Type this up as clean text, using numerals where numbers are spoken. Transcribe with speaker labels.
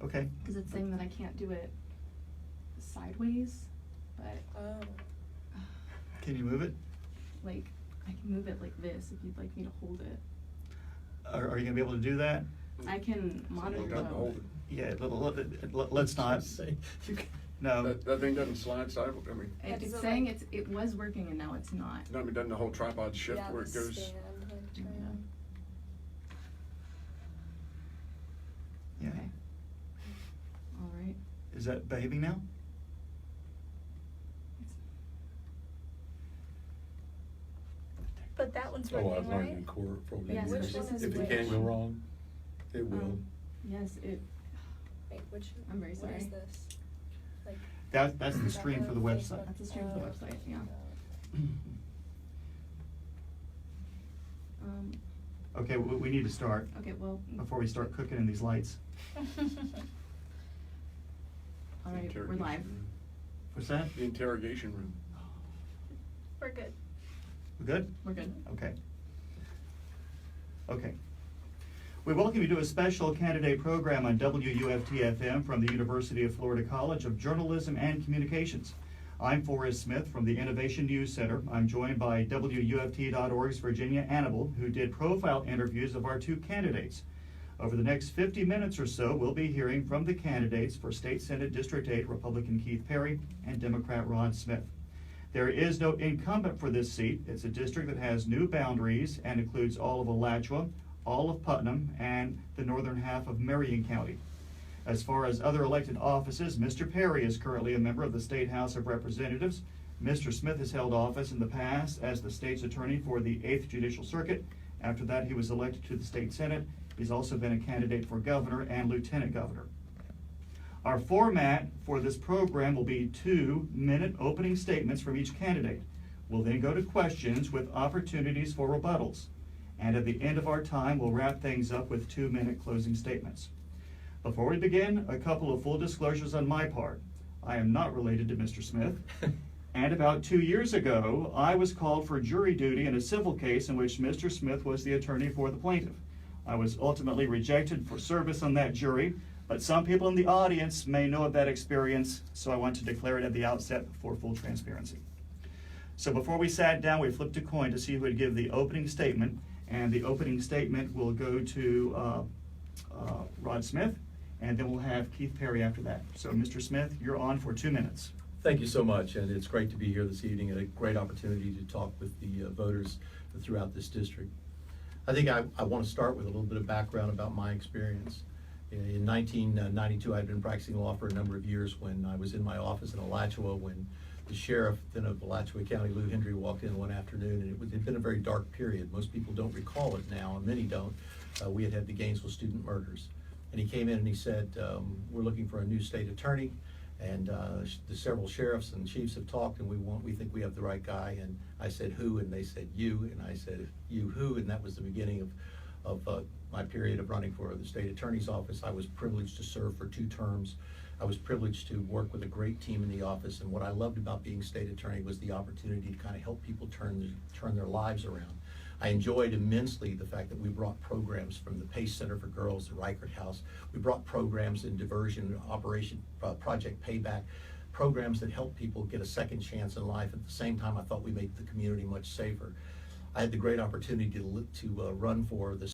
Speaker 1: Okay,
Speaker 2: Because it's saying that I can't do it sideways, but
Speaker 3: Oh.
Speaker 1: can you move it?
Speaker 2: like, I can move it like this if you'd like me to hold it.
Speaker 1: Are you gonna be able to do that?
Speaker 2: I can monitor
Speaker 4: Look up and hold it.
Speaker 1: Yeah, let's not,
Speaker 5: Say, you can-
Speaker 1: no.
Speaker 4: That thing doesn't slide sideways, I mean,
Speaker 3: Yeah,
Speaker 2: It's
Speaker 3: does it,
Speaker 2: saying
Speaker 3: like-
Speaker 2: it was working and now it's not.
Speaker 4: I mean, doesn't the whole tripod shift
Speaker 3: Yeah,
Speaker 4: where
Speaker 3: the
Speaker 4: it goes?
Speaker 3: stand, like, turn.
Speaker 1: Yeah.
Speaker 2: Okay. All right.
Speaker 1: Is that behaving now?
Speaker 3: But that one's
Speaker 5: Oh, I was
Speaker 3: working,
Speaker 5: learning
Speaker 3: right?
Speaker 5: in court for
Speaker 2: Yes,
Speaker 3: which one is
Speaker 5: If it
Speaker 3: which?
Speaker 5: can go wrong, it will.
Speaker 2: Yes, it,
Speaker 3: Wait, which?
Speaker 2: I'm very
Speaker 3: What is
Speaker 2: sorry.
Speaker 3: this? Like.
Speaker 1: That's the stream for the website.
Speaker 2: That's the stream for the website, yeah.
Speaker 1: Okay, we need to start
Speaker 2: okay, well.
Speaker 1: before we start cooking in these lights.
Speaker 2: All right, we're
Speaker 4: Interrogation
Speaker 2: live.
Speaker 4: room.
Speaker 1: What's that?
Speaker 4: The interrogation room.
Speaker 3: We're good.
Speaker 1: We good?
Speaker 2: We're good.
Speaker 1: Okay. Okay. We welcome you to a special candidate program on WUFT-FM from the University of Florida College of Journalism and Communications. I'm Forrest Smith from the Innovation News Center. I'm joined by WUFT.org's Virginia Annable, who did profile interviews of our two candidates. Over the next 50 minutes or so, we'll be hearing from the candidates for State Senate District 8, Republican Keith Perry and Democrat Rod Smith. There is no incumbent for this seat. It's a district that has new boundaries and includes all of Alachua, all of Putnam, and the northern half of Marion County. As far as other elected offices, Mr. Perry is currently a member of the State House of Representatives. Mr. Smith has held office in the past as the state's attorney for the 8th Judicial Circuit. After that, he was elected to the State Senate. He's also been a candidate for governor and lieutenant governor. Our format for this program will be 2-minute opening statements from each candidate. We'll then go to questions with opportunities for rebuttals. And at the end of our time, we'll wrap things up with 2-minute closing statements. Before we begin, a couple of full disclosures on my part. I am not related to Mr. Smith. And about 2 years ago, I was called for jury duty in a civil case in which Mr. Smith was the attorney for the plaintiff. I was ultimately rejected for service on that jury, but some people in the audience may know of that experience, so I want to declare it at the outset for full transparency. So before we sat down, we flipped a coin to see who would give the opening statement, and the opening statement will go to Rod Smith, and then we'll have Keith Perry after that. So Mr. Smith, you're on for 2 minutes.
Speaker 5: Thank you so much, and it's great to be here this evening and a great opportunity to talk with the voters throughout this district. I think I want to start with a little bit of background about my experience. In 1992, I'd been practicing law for a number of years when I was in my office in Alachua when the sheriff then of Alachua County, Lou Hendry, walked in one afternoon, and it had been a very dark period. Most people don't recall it now, and many don't. We had had the Gainesville student murders. And he came in and he said, we're looking for a new state attorney, and the several sheriffs and chiefs have talked, and we think we have the right guy. And I said, who? And they said, you. And I said, you who? And that was the beginning of my period of running for the state attorney's office. I was privileged to serve for 2 terms. I was privileged to work with a great team in the office, and what I loved about being state attorney was the opportunity to kind of help people turn their lives around. I enjoyed immensely the fact that we brought programs from the Pace Center for Girls, the Reichert House. We brought programs in diversion, Operation Project Payback, programs that help people get a second chance in life. At the same time, I thought we made the community much safer. I had the great opportunity to run for the